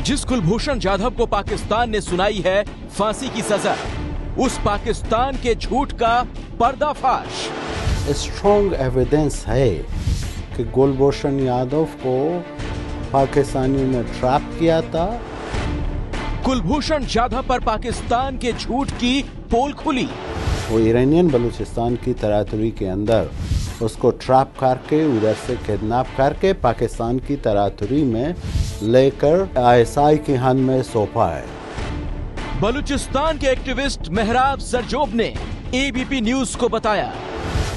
जिस कुलभूषण जाधव को पाकिस्तान ने सुनाई है फांसी की सजा, उस पाकिस्तान के झूठ का पर्दाफाश। स्ट्रॉन्ग एविडेंस है कि कुलभूषण यादव को पाकिस्तानियों ने ट्रैप किया था। कुलभूषण जाधव पर पाकिस्तान के झूठ की पोल खुली। वो ईरानियन बलूचिस्तान की तरातुरी के अंदर उसको ट्रैप करके उधर से किडनैप करके पाकिस्तान की तरातुरी में लेकर ISI की हाथ में सौंपा है। बलूचिस्तान के एक्टिविस्ट मेहराब सरजोब ने ABP न्यूज को बताया,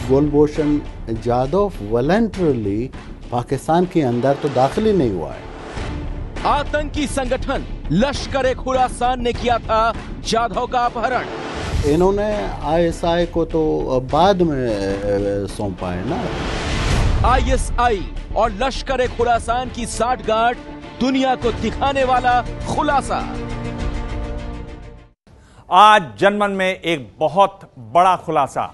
कुलभूषण जाधव वॉलंटरली पाकिस्तान के अंदर तो दाखिल ही नहीं हुआ है। आतंकी संगठन लश्कर-ए-खुरासान ने किया था जाधव का अपहरण। इन्होंने ISI को तो बाद में सौंपा है ना। ISI और लश्कर-ए-खुरासान की साठगांठ दुनिया को दिखाने वाला खुलासा। आज जनमन में एक बहुत बड़ा खुलासा।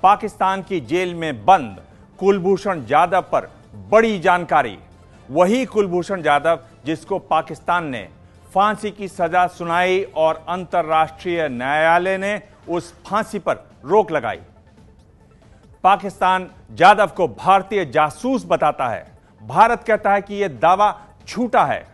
पाकिस्तान की जेल में बंद कुलभूषण जाधव पर बड़ी जानकारी। वही कुलभूषण जाधव जिसको पाकिस्तान ने फांसी की सजा सुनाई और अंतर्राष्ट्रीय न्यायालय ने उस फांसी पर रोक लगाई। पाकिस्तान जाधव को भारतीय जासूस बताता है। भारत कहता है कि यह दावा झूठा है।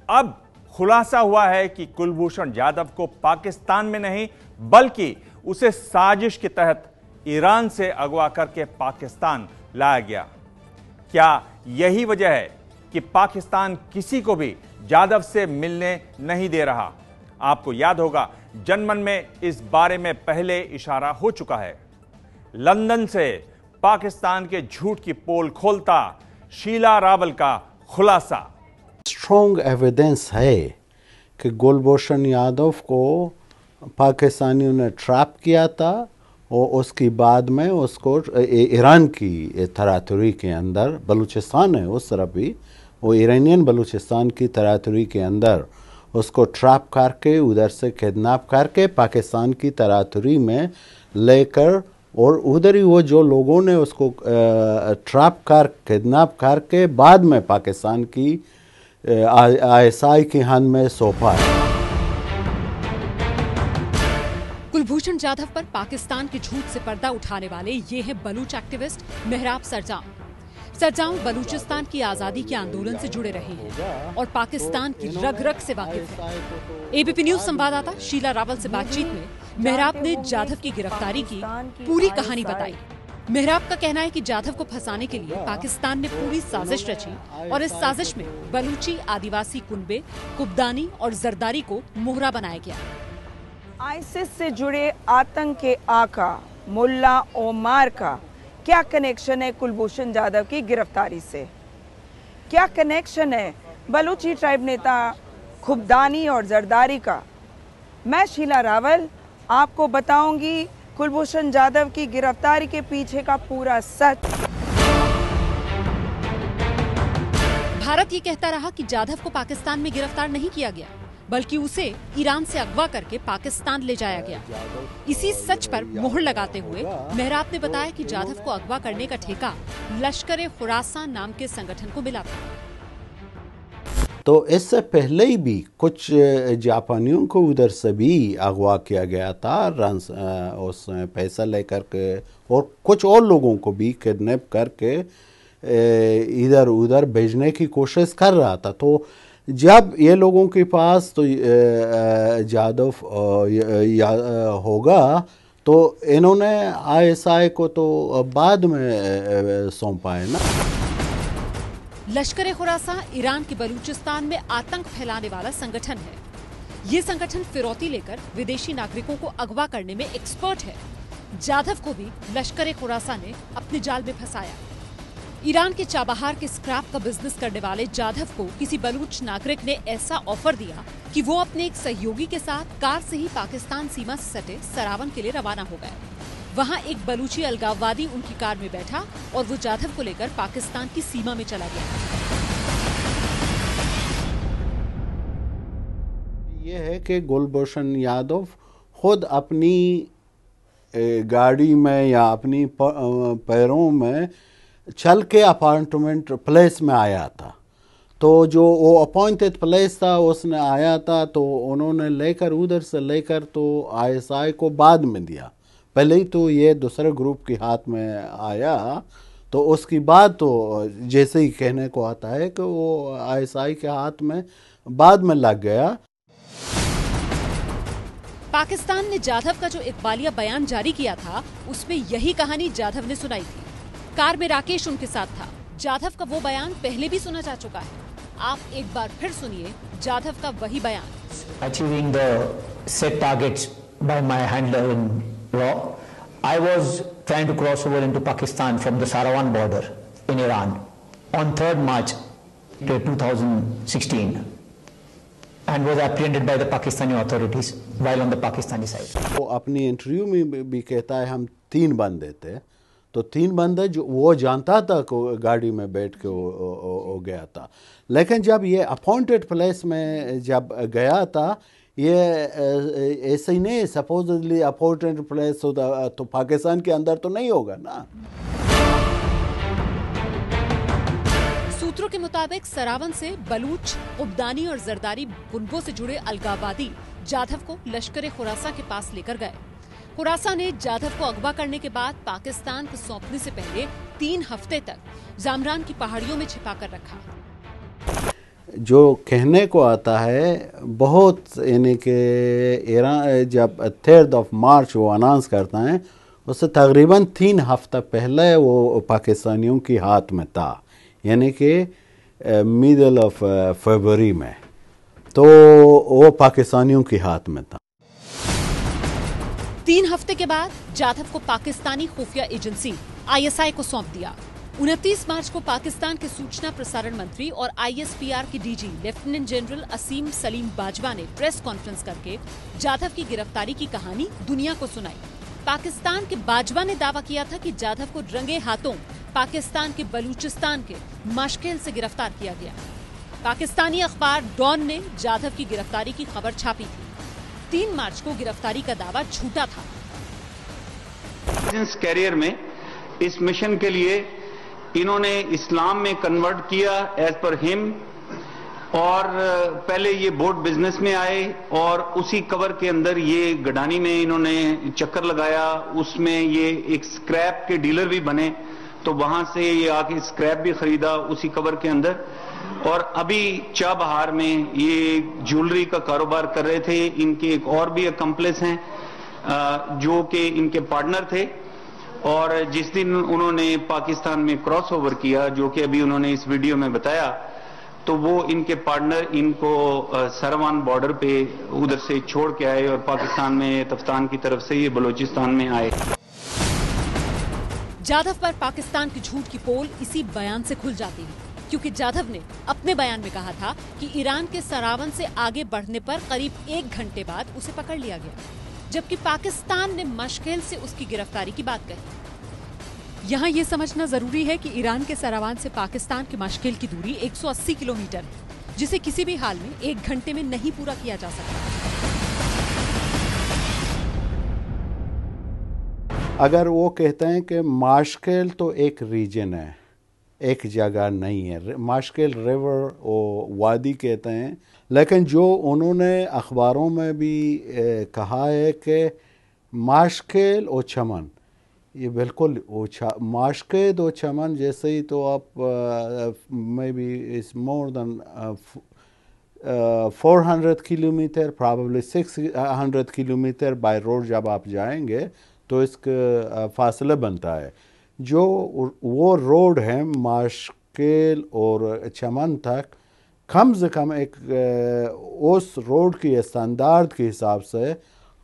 अब खुलासा हुआ है कि कुलभूषण जाधव को पाकिस्तान में नहीं बल्कि उसे साजिश के तहत ईरान से अगवा करके पाकिस्तान लाया गया। क्या यही वजह है कि पाकिस्तान किसी को भी जाधव से मिलने नहीं दे रहा? आपको याद होगा जनमन में इस बारे में पहले इशारा हो चुका है। लंदन से पाकिस्तान के झूठ की पोल खोलता शीला रावल का खुलासा। स्ट्रॉन्ग एविडेंस है कि कुलभूषण यादव को पाकिस्तानियों ने ट्रैप किया था और उसके बाद में उसको ईरान की तरातुरी के अंदर, बलूचिस्तान है उस तरफ भी, वो ईरानियन बलूचिस्तान की तरातुरी के अंदर उसको ट्रैप करके उधर से किडनैप करके पाकिस्तान की तरातुरी में लेकर और उधर ही वो जो लोगों ने उसको ट्रैप कर किडनैप करके बाद में पाकिस्तान की ISI की हाथ में सौंपा है। कुलभूषण जाधव पर पाकिस्तान के झूठ से पर्दा उठाने वाले ये हैं बलूच एक्टिविस्ट मेहराब सरजाम। सरजाम बलूचिस्तान की आजादी के आंदोलन से जुड़े रहे हैं और पाकिस्तान की रग रग से वाकिफ है। ABP न्यूज संवाददाता शीला रावल से बातचीत में मेहराब ने जाधव की गिरफ्तारी की पूरी कहानी बताई। मेहराब का कहना है कि जाधव को फंसाने के लिए पाकिस्तान ने पूरी साजिश रची और इस साजिश में बलूची आदिवासी कुनबे, कुब्दानी और जरदारी को मोहरा बनाया गया। आईसिस से जुड़े आतंक के आका मुल्ला ओमार का क्या कनेक्शन है कुलभूषण जाधव की गिरफ्तारी से? क्या कनेक्शन है बलूची ट्राइब नेता खुब्दानी और जरदारी का? मैं शीला रावल आपको बताऊंगी कुलभूषण जाधव की गिरफ्तारी के पीछे का पूरा सच। भारत ये कहता रहा कि जाधव को पाकिस्तान में गिरफ्तार नहीं किया गया बल्कि उसे ईरान से अगवा करके पाकिस्तान ले जाया गया। इसी सच पर मोहर लगाते हुए मेहराब ने बताया कि जाधव को अगवा करने का ठेका लश्कर-ए-खुरासान नाम के संगठन को मिला था। तो इससे पहले ही भी कुछ जापानियों को उधर से भी अगवा किया गया था, उस पैसा लेकर के, और कुछ और लोगों को भी किडनैप करके इधर उधर भेजने की कोशिश कर रहा था। तो जब ये लोगों के पास तो जाधव होगा तो इन्होंने ISI को तो बाद में सौंपा है ना। लश्कर-ए-खुरासान ईरान के बलूचिस्तान में आतंक फैलाने वाला संगठन है। ये संगठन फिरौती लेकर विदेशी नागरिकों को अगवा करने में एक्सपर्ट है। जाधव को भी लश्कर-ए-खुरासान ने अपने जाल में फंसाया। ईरान के चाबहार के स्क्रैप का बिजनेस करने वाले जाधव को किसी बलूच नागरिक ने ऐसा ऑफर दिया कि वो अपने एक सहयोगी के साथ कार से ही पाकिस्तान सीमा से सटे सरावन के लिए रवाना हो गए। वहां एक बलूची अलगाववादी उनकी कार में बैठा और वो जाधव को लेकर पाकिस्तान की सीमा में चला गया। ये है कि कुलभूषण यादव खुद अपनी गाड़ी में या अपनी पैरों में चल के अपार्टमेंट प्लेस में आया था। तो जो वो अपॉइंटेड प्लेस था उसने आया था, तो उन्होंने लेकर उधर से लेकर तो आईएसआई को बाद में दिया। पहले ही तो ये दूसरे ग्रुप के हाथ में आया, तो उसकी बाद तो जैसे ही कहने को आता है कि वो आईएसआई के हाथ में बाद में लग गया। पाकिस्तान ने जाधव का जो इकबालिया बयान जारी किया था, उसमें यही कहानी जाधव ने सुनाई थी। कार में राकेश उनके साथ था। जाधव का वो बयान पहले भी सुना जा चुका है। आप एक बार फिर सुनिए जाधव का वही बयान। Achieving the set targets by my handler in RAW, I was trying to cross over into Pakistan from the Sarawan border in Iran on 3rd March 2016 and was apprehended by the Pakistani authorities while on the Pakistani side. वो अपनी interview में भी कहता है हम 3 बंदे थे, तो 3 बंदे जो वो जानता था कि गाड़ी में बैठ के वो गया था। लेकिन जब ये अपॉइंटेड प्लेस में जब गया था, ये ऐसे ही नहीं, सपोजली अपॉइंटेड प्लेस होता तो पाकिस्तान के अंदर तो नहीं होगा ना। सूत्रों के मुताबिक सरावन से बलूच, उब्दानी और जरदारी गुनबों से जुड़े अलगाववादी जाधव को लश्कर खुरासा के पास लेकर गए। खुरासा ने जाधव को अगवा करने के बाद पाकिस्तान को सौंपने से पहले 3 हफ्ते तक जामरान की पहाड़ियों में छिपा कर रखा। जो कहने को आता है बहुत, यानी कि ईरान जब 3 मार्च वो अनाउंस करता है, उससे तकरीबन 3 हफ्ता पहले वो पाकिस्तानियों के हाथ में था, यानी कि मिडल ऑफ फरवरी में, तो वो पाकिस्तानियों के हाथ में था। 3 हफ्ते के बाद जाधव को पाकिस्तानी खुफिया एजेंसी आईएसआई को सौंप दिया। 29 मार्च को पाकिस्तान के सूचना प्रसारण मंत्री और आईएसपीआर के डीजी लेफ्टिनेंट जनरल असीम सलीम बाजवा ने प्रेस कॉन्फ्रेंस करके जाधव की गिरफ्तारी की कहानी दुनिया को सुनाई। पाकिस्तान के बाजवा ने दावा किया था कि जाधव को रंगे हाथों पाकिस्तान के बलूचिस्तान के माशकेल से गिरफ्तार किया गया। पाकिस्तानी अखबार डॉन ने जाधव की गिरफ्तारी की खबर छापी थी। 3 मार्च को गिरफ्तारी का दावा झूठा था। कैरियर में इस मिशन के लिए इन्होंने इस्लाम में कन्वर्ट किया एज पर हिम, और पहले ये बोट बिजनेस में आए और उसी कवर के अंदर ये गडानी में इन्होंने चक्कर लगाया, उसमें ये एक स्क्रैप के डीलर भी बने, तो वहां से ये आके स्क्रैप भी खरीदा उसी कवर के अंदर। और अभी चाबहार में ये ज्वेलरी का कारोबार कर रहे थे। इनके एक और भी अकम्प्लिस हैं जो कि इनके पार्टनर थे, और जिस दिन उन्होंने पाकिस्तान में क्रॉस ओवर किया, जो कि अभी उन्होंने इस वीडियो में बताया, तो वो इनके पार्टनर इनको सरवान बॉर्डर पे उधर से छोड़ के आए और पाकिस्तान में तफ्तान की तरफ से ये बलूचिस्तान में आए। जाधव पर पाकिस्तान की झूठ की पोल इसी बयान से खुल जाती है, क्योंकि जाधव ने अपने बयान में कहा था कि ईरान के सरावन से आगे बढ़ने पर करीब 1 घंटे बाद उसे पकड़ लिया गया, जबकि पाकिस्तान ने मशकेल से उसकी गिरफ्तारी की बात कही। यहाँ ये समझना जरूरी है कि ईरान के सरावान से पाकिस्तान के मशकेल की दूरी 180 किलोमीटर है, जिसे किसी भी हाल में 1 घंटे में नहीं पूरा किया जा सकता। अगर वो कहते हैं कि माशकेल तो एक रीजन है, एक जगह नहीं है, माशकेल रिवर वो वादी कहते हैं, लेकिन जो उन्होंने अखबारों में भी कहा है कि माशकेल और चमन, ये बिल्कुल माशकेल और चमन जैसे ही, तो आप may be is more than 400 kilometre, probably 600 kilometre by road जब आप जाएंगे तो इसका फासला बनता है। जो वो रोड है माशकेल और चमन तक, कम से कम एक उस रोड की स्टैंडर्ड के हिसाब से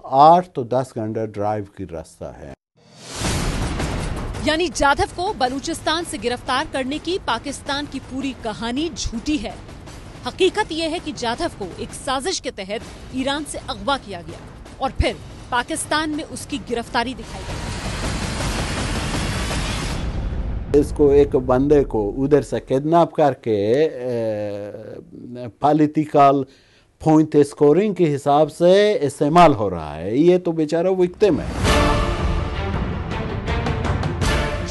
8 तो 10 घंटे ड्राइव की रास्ता है। यानी जाधव को बलूचिस्तान से गिरफ्तार करने की पाकिस्तान की पूरी कहानी झूठी है। हकीकत यह है कि जाधव को एक साजिश के तहत ईरान से अगवा किया गया और फिर पाकिस्तान में उसकी गिरफ्तारी दिखाई गई। इसको एक बंदे को उधर से किडनैप करके पॉलिटिकल पॉइंट स्कोरिंग के हिसाब से इस्तेमाल हो रहा है। ये तो बेचारा विक्टिम है।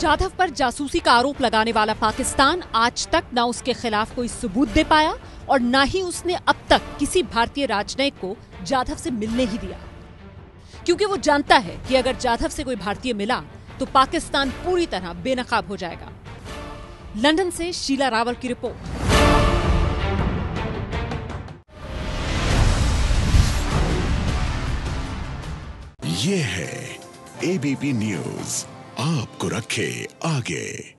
जाधव पर जासूसी का आरोप लगाने वाला पाकिस्तान आज तक न उसके खिलाफ कोई सबूत दे पाया और न ही उसने अब तक किसी भारतीय राजनयिक को जाधव से मिलने ही दिया, क्योंकि वो जानता है कि अगर जाधव से कोई भारतीय मिला तो पाकिस्तान पूरी तरह बेनकाब हो जाएगा। लंदन से शीला रावल की रिपोर्ट। ये है एबीपी न्यूज़, आपको रखे आगे।